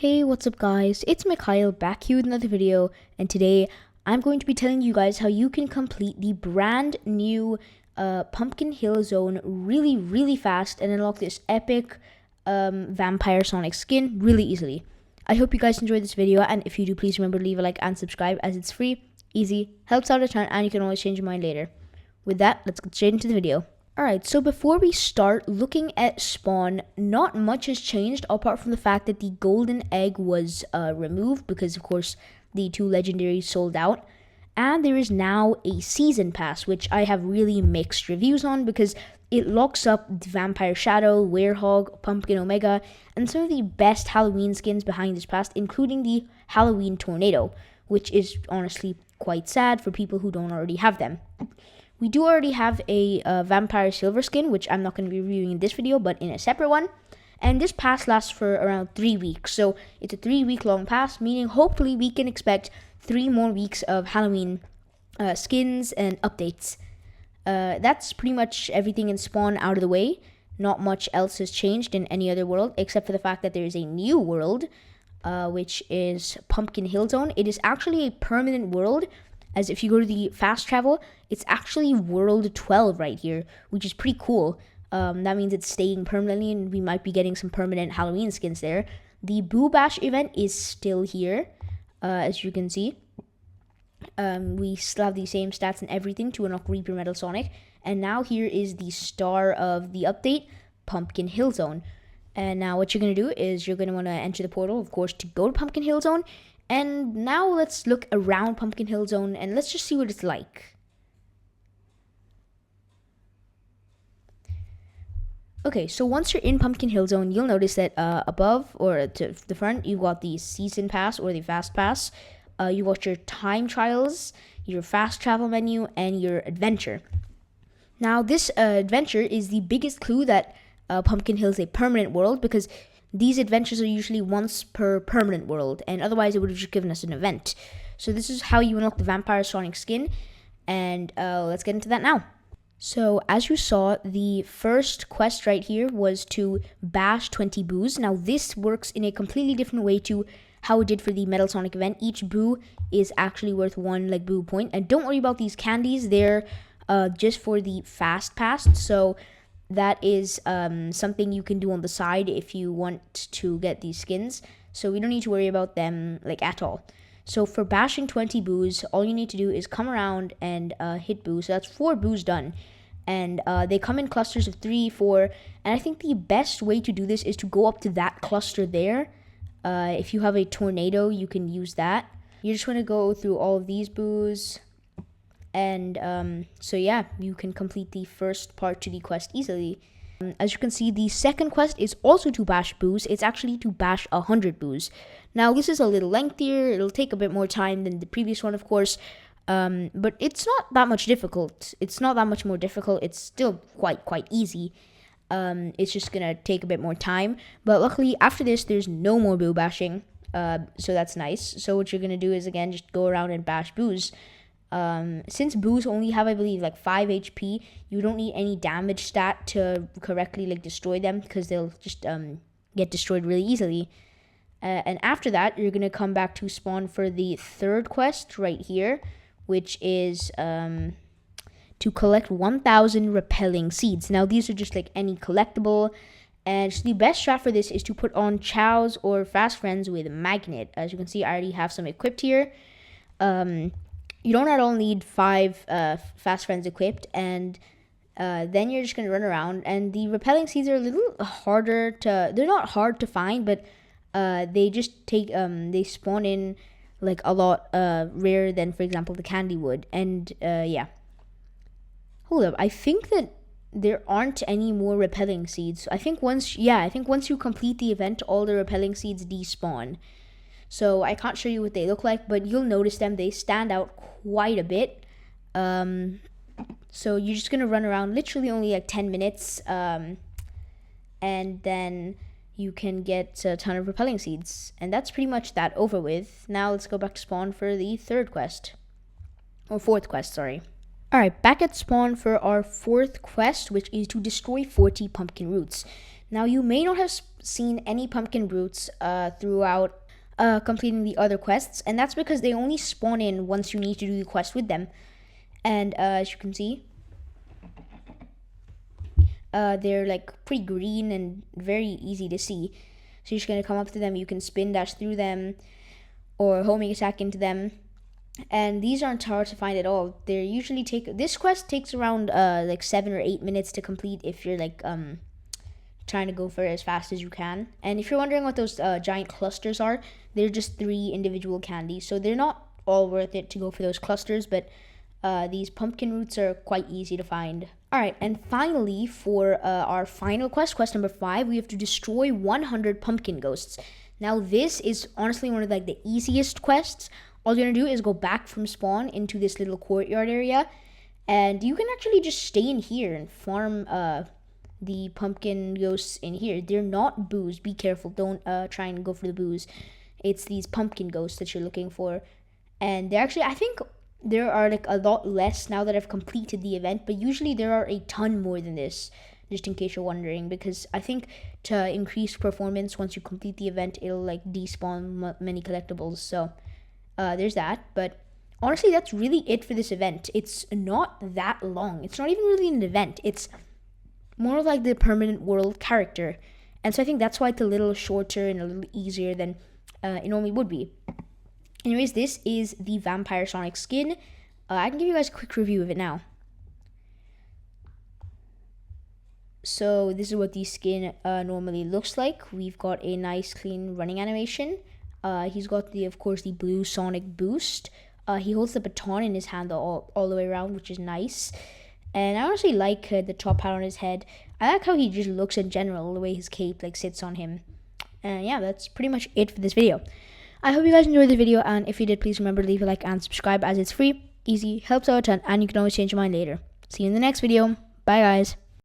Hey, what's up guys? It's Mikhail back here with another video, and today I'm going to be telling you guys how you can complete the brand new Pumpkin Hill Zone really fast and unlock this epic Vampire Sonic skin really easily. I hope you guys enjoyed this video, and if you do, please remember to leave a like and subscribe as it's free, easy, helps out a ton, and you can always change your mind later. With that, let's get straight into the video. Alright, so before we start looking at spawn, not much has changed apart from the fact that the golden egg was removed because, of course, the two legendaries sold out. And there is now a season pass, which I have really mixed reviews on because it locks up the Vampire Shadow, Werehog, Pumpkin Omega, and some of the best Halloween skins behind this pass, including the Halloween Tornado, which is honestly quite sad for people who don't already have them. We do already have a Vampire Silver skin, which I'm not going to be reviewing in this video, but in a separate one. And this pass lasts for around 3 weeks. So it's a 3-week long pass, meaning hopefully we can expect 3 more weeks of Halloween skins and updates. That's pretty much everything in Spawn out of the way. Not much else has changed in any other world, except for the fact that there is a new world, which is Pumpkin Hill Zone. It is actually a permanent world, as if you go to the fast travel, it's actually World 12 right here, which is pretty cool. That means it's staying permanently, and we might be getting some permanent Halloween skins there. The Boo Bash event is still here, as you can see. We still have the same stats and everything to unlock Reaper Metal Sonic. And now here is the star of the update, Pumpkin Hill Zone. And now what you're going to do is you're going to want to enter the portal, of course, to go to Pumpkin Hill Zone. And now let's look around Pumpkin Hill Zone and let's just see what it's like. Okay, so once you're in Pumpkin Hill Zone, you'll notice that above or to the front, you've got the Season Pass or the Fast Pass. You got your Time Trials, your Fast Travel menu, and your Adventure. Now, this adventure is the biggest clue that Pumpkin Hill is a permanent world, because these adventures are usually once per permanent world, and otherwise it would have just given us an event. So this is how you unlock the Vampire Sonic skin, and let's get into that now. So as you saw, the first quest right here was to bash 20 boos. Now this works in a completely different way to how it did for the Metal Sonic event. Each boo is actually worth 1 boo point, and don't worry about these candies, they're just for the fast pass. So that is something you can do on the side if you want to get these skins. So we don't need to worry about them at all. So for bashing 20 boos, all you need to do is come around and hit boos. So that's 4 boos done. And they come in clusters of 3, 4. And I think the best way to do this is to go up to that cluster there. If you have a tornado, you can use that. You just want to go through all of these boos. And so yeah, you can complete the first part to the quest easily. As you can see, the second quest is also to bash boos. It's actually to bash 100 boos. Now this is a little lengthier. It'll take a bit more time than the previous one, of course. But it's not that much difficult. It's not that much more difficult. It's still quite easy. It's just gonna take a bit more time. But luckily after this, there's no more boo bashing. So that's nice. So what you're gonna do is, again, just go around and bash boos. Since boos only have, I believe, 5 HP, you don't need any damage stat to correctly destroy them, because they'll just get destroyed really easily. And after that, you're gonna come back to spawn for the third quest right here, which is to collect 1,000 repelling seeds. Now these are just any collectible, and the best strat for this is to put on Chows or Fast Friends with Magnet. As you can see, I already have some equipped here. You don't at all need 5 Fast Friends equipped, and then you're just going to run around. And the repelling seeds are a little harder to, they're not hard to find, but they just take, they spawn in a lot rarer than, for example, the candy would. And yeah. Hold up, I think that there aren't any more repelling seeds. I think once you complete the event, all the repelling seeds despawn. So I can't show you what they look like, but you'll notice them. They stand out quite a bit. So you're just going to run around literally only 10 minutes. And then you can get a ton of repelling seeds. And that's pretty much that over with. Now let's go back to spawn for the third quest. Or fourth quest, sorry. Alright, back at spawn for our fourth quest, which is to destroy 40 pumpkin roots. Now, you may not have seen any pumpkin roots throughout completing the other quests, and that's because they only spawn in once you need to do the quest with them. And as you can see, they're like pretty green and very easy to see. So you're just gonna come up to them, you can spin dash through them or homing attack into them. And these aren't hard to find at all. They're usually this quest takes around like 7 or 8 minutes to complete if you're like trying to go for it as fast as you can. And if you're wondering what those giant clusters are, they're just 3 individual candies. So they're not all worth it to go for those clusters, but these pumpkin roots are quite easy to find. Alright, and finally, for our final quest number 5, we have to destroy 100 pumpkin ghosts. Now, this is honestly one of like the easiest quests. All you're gonna do is go back from spawn into this little courtyard area, and you can actually just stay in here and farm the pumpkin ghosts in here. They're not boos. Be careful. Don't try and go for the boos. It's these pumpkin ghosts that you're looking for, and they're actually, I think there are like a lot less now that I've completed the event, but usually there are a ton more than this, just in case you're wondering, because I think to increase performance once you complete the event, it'll like despawn many collectibles. So there's that. But honestly, that's really it for this event. It's not that long. It's not even really an event. It's more of like the permanent world character. And so I think that's why it's a little shorter and a little easier than it normally would be. Anyways, this is the Vampire Sonic skin. I can give you guys a quick review of it now. So this is what the skin normally looks like. We've got a nice clean running animation. He's got of course the blue Sonic boost. He holds the baton in his hand all the way around, which is nice. And I honestly like the top hat on his head. I like how he just looks in general, the way his cape like sits on him. And yeah, that's pretty much it for this video. I hope you guys enjoyed the video, and if you did, please remember to leave a like and subscribe, as it's free, easy, helps out a ton, and you can always change your mind later. See you in the next video. Bye guys.